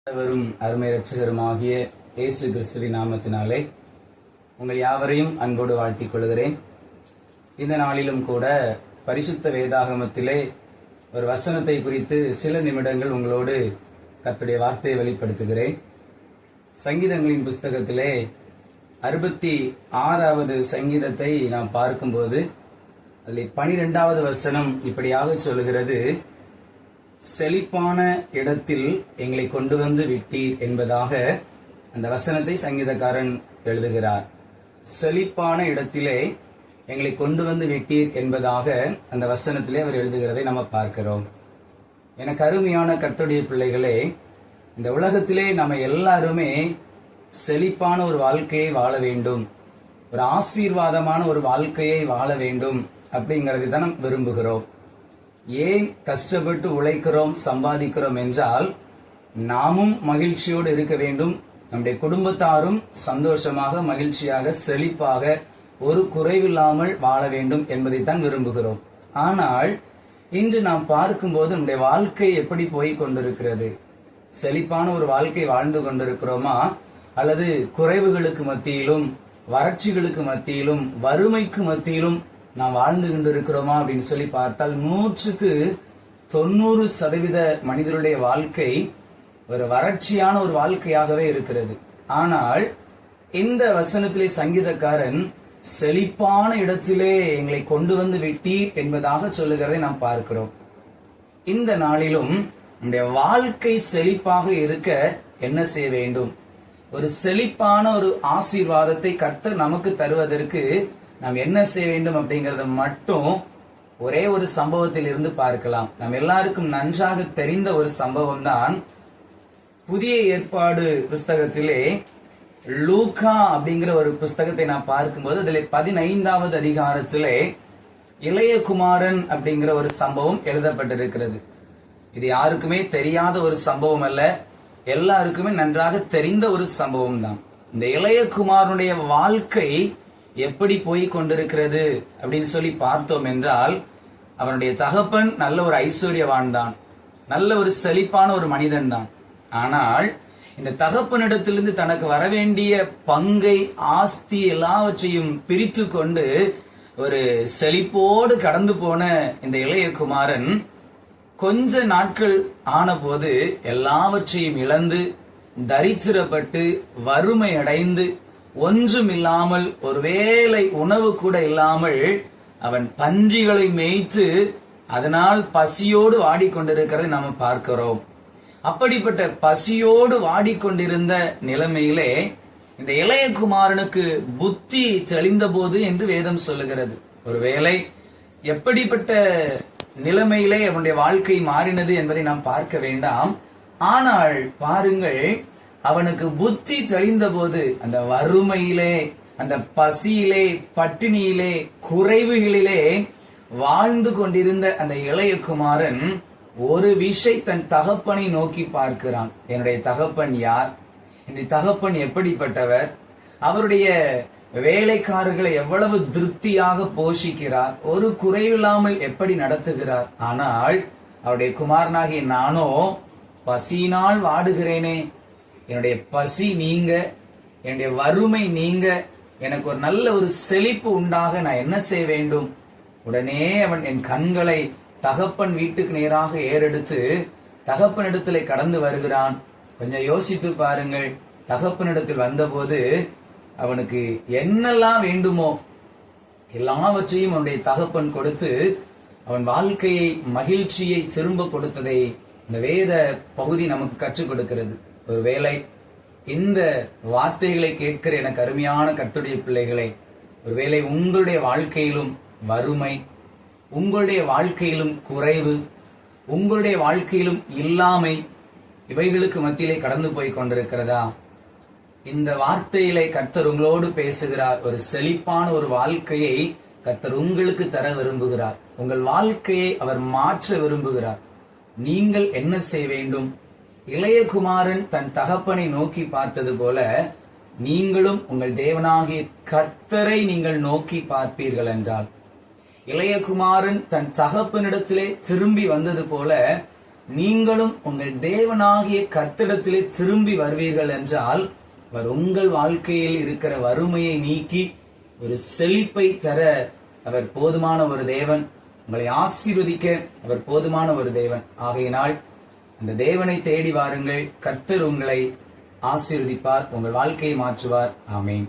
வரும் அருமை இரட்சகருமாகிய இயேசு கிறிஸ்துவின் நாமத்தினாலே உங்கள் யாவரையும் அன்போடு வாழ்த்திக் கொள்கிறேன். இந்த நாளிலும் கூட பரிசுத்த வேதாகமத்திலே ஒரு வசனத்தை குறித்து சில நிமிடங்கள் உங்களோடு கர்த்தருடைய வார்த்தையை வெளிப்படுத்துகிறேன். சங்கீதங்களின் புஸ்தகத்திலே 66வது சங்கீதத்தை நாம் பார்க்கும்போது அதில் 12வது வசனம் இப்படியாக சொல்லுகிறது: செழிப்பான இடத்தில் எங்களை கொண்டு வந்து விட்டீர் என்பதாக அந்த வசனத்தை சங்கீதக்காரன் எழுதுகிறார். செழிப்பான இடத்திலே எங்களை கொண்டு வந்து விட்டீர் என்பதாக அந்த வசனத்திலே அவர் எழுதுகிறதை நம்ம பார்க்கிறோம். எனக்கு அருமையான கர்த்தருடைய பிள்ளைகளே, இந்த உலகத்திலே நம்ம எல்லாருமே செழிப்பான ஒரு வாழ்க்கையை வாழ வேண்டும், ஒரு ஆசீர்வாதமான ஒரு வாழ்க்கையை வாழ வேண்டும் அப்படிங்கறதை தான் நம்ம விரும்புகிறோம். ஏன் கஷ்டப்பட்டு உழைக்கிறோம், சம்பாதிக்கிறோம் என்றால் நாமும் மகிழ்ச்சியோடு இருக்க வேண்டும், நம்முடைய குடும்பத்தாரும் சந்தோஷமாக, மகிழ்ச்சியாக, செழிப்பாக, ஒரு குறைவில்லாமல் வாழ வேண்டும் என்பதைத்தான் விரும்புகிறோம். ஆனால் இன்று நாம் பார்க்கும்போது நம்முடைய வாழ்க்கை எப்படி போய் கொண்டிருக்கிறது? செழிப்பான ஒரு வாழ்க்கை வாழ்ந்து கொண்டிருக்கிறோமா, அல்லது குறைவுகளுக்கு மத்தியிலும், வறட்சிகளுக்கு மத்தியிலும், வறுமைக்கு மத்தியிலும் நாம் வாழ்ந்து கொண்டிருக்கிறோமா அப்படின்னு சொல்லி பார்த்தால் 90% மனிதருடைய வாழ்க்கை ஒரு வறட்சியான ஒரு வாழ்க்கையாகவே இருக்கிறது. ஆனால் இந்த வசனத்திலே சங்கீதக்காரன் செழிப்பான இடத்திலே எங்களை கொண்டு வந்து விட்டீர் என்பதாக சொல்லுகிறதை நாம் பார்க்கிறோம். இந்த நாளிலும் நம்முடைய வாழ்க்கை செழிப்பாக இருக்க என்ன செய்ய வேண்டும்? ஒரு செழிப்பான ஒரு ஆசீர்வாதத்தை கர்த்தர் நமக்கு தருவதற்கு நாம் என்ன செய்ய வேண்டும் அப்படிங்கறத மட்டும் ஒரே ஒரு சம்பவத்தில் இருந்து பார்க்கலாம். நாம் எல்லாருக்கும் நன்றாக தெரிந்த ஒரு சம்பவம் தான் புதிய ஏற்பாடு புஸ்தகத்திலே லூக்கா அப்படிங்கிற ஒரு புஸ்தகத்தை நாம் பார்க்கும்போது அதிலே 15வது அதிகாரத்திலே இளைய குமாரன் அப்படிங்கிற ஒரு சம்பவம் எழுதப்பட்டிருக்கிறது. இது யாருக்குமே தெரியாத ஒரு சம்பவம் அல்ல, எல்லாருக்குமே நன்றாக தெரிந்த ஒரு சம்பவம் தான். இந்த இளைய குமாரனுடைய வாழ்க்கை எப்படி போய் கொண்டிருக்கிறது அப்படின்னு சொல்லி பார்த்தோம் என்றால், அவனுடைய தகப்பன் நல்ல ஒரு ஐஸ்வர்யவான் தான், நல்ல ஒரு செழிப்பான ஒரு மனிதன் தான். ஆனால் இந்த தகப்பனிடத்திலிருந்து தனக்கு வரவேண்டிய பங்கை, ஆஸ்தி எல்லாவற்றையும் பிரித்து கொண்டு ஒரு செழிப்போடு கடந்து போன இந்த இளைய குமாரன் கொஞ்ச நாட்கள் ஆன போது எல்லாவற்றையும் இழந்து, தரித்திரப்பட்டு, வறுமை அடைந்து, ஒன்றும் இல்லாமல், ஒருவேளை உணவு கூட இல்லாமல் அவன் பன்றிகளை மேய்த்து அதனால் பசியோடு வாடிக்கொண்டிருக்கிறதை நாம் பார்க்கிறோம். அப்படிப்பட்ட பசியோடு வாடிக்கொண்டிருந்த நிலைமையிலே இந்த இளையகுமாரனுக்கு புத்தி தெளிந்த போது என்று வேதம் சொல்லுகிறது. ஒருவேளை எப்படிப்பட்ட நிலைமையிலே அவனுடைய வாழ்க்கை மாறினது என்பதை நாம் பார்க்க வேண்டாம். ஆனால் பாருங்கள், அவனுக்கு புத்தி தெளிந்த போது அந்த வறுமையிலே, அந்த பசியிலே, பட்டினியிலே, குறைவுகளிலே வாழ்ந்து கொண்டிருந்த அந்த இளைய குமாரன் ஒரு விஷயம் தன் தகப்பனை நோக்கி பார்க்கிறான். என்னுடைய தகப்பன் யார்? இந்த தகப்பன் எப்படிப்பட்டவர்? அவருடைய வேலைக்காரர்களை எவ்வளவு திருப்தியாக போஷிக்கிறார், ஒரு குறைவில்லாமல் எப்படி நடத்துகிறார். ஆனால் அவருடைய குமாரனாகிய நானோ பசியினால் வாடுகிறேனே, என்னுடைய பசி நீங்க, என்னுடைய வறுமை நீங்க, எனக்கு ஒரு நல்ல ஒரு செழிப்பு உண்டாக நான் என்ன செய்ய வேண்டும்? உடனே அவன் என் கண்களை தகப்பன் வீட்டுக்கு நேராக ஏறெடுத்து தகப்பனிடத்திலே கடந்து வருகிறான். கொஞ்சம் யோசித்து பாருங்கள், தகப்பனிடத்தில் வந்தபோது அவனுக்கு என்னெல்லாம் வேண்டுமோ எல்லாவற்றையும் அவனுடைய தகப்பன் கொடுத்து அவன் வாழ்க்கையை, மகிழ்ச்சியை திரும்ப கொடுத்ததை இந்த வேத பகுதி நமக்கு கற்றுக் கொடுக்கிறது. ஒருவேளை இந்த வார்த்தைகளை கேட்கிற எனக்கு அருமையான கர்த்தருடைய பிள்ளைகளை, ஒருவேளை உங்களுடைய வாழ்க்கையிலும் வறுமை, உங்களுடைய வாழ்க்கையிலும் குறைவு, உங்களுடைய வாழ்க்கையிலும் இல்லாமை, இவைகளுக்கு மத்தியிலே கடந்து போய் கொண்டிருக்கிறதா? இந்த வார்த்தையிலே கர்த்தர் உங்களோடு பேசுகிறார். ஒரு செழிப்பான ஒரு வாழ்க்கையை கர்த்தர் உங்களுக்கு தர விரும்புகிறார். உங்கள் வாழ்க்கையை அவர் மாற்ற விரும்புகிறார். நீங்கள் என்ன செய்ய வேண்டும்? இளையகுமாரன் தன் தகப்பனை நோக்கி பார்த்தது போல நீங்களும் உங்கள் தேவனாகிய கர்த்தரை நீங்கள் நோக்கி பார்ப்பீர்கள் என்றால், இளையகுமாரன் தன் தகப்பனிடத்திலே திரும்பி வந்தது போல நீங்களும் உங்கள் தேவனாகிய கர்த்தரிடத்திலே திரும்பி வருவீர்கள் என்றால் அவர் உங்கள் வாழ்க்கையில் இருக்கிற வறுமையை நீக்கி ஒரு செழிப்பை தர அவர் போதுமான ஒரு தேவன். உங்களை ஆசீர்வதிக்க அவர் போதுமான ஒரு தேவன். ஆகையினால் அந்த தேவனை தேடி வாருங்கள். கர்த்தர் உங்களை ஆசீர்வதிப்பார், உங்கள் வாழ்க்கையை மாற்றுவார். ஆமென்.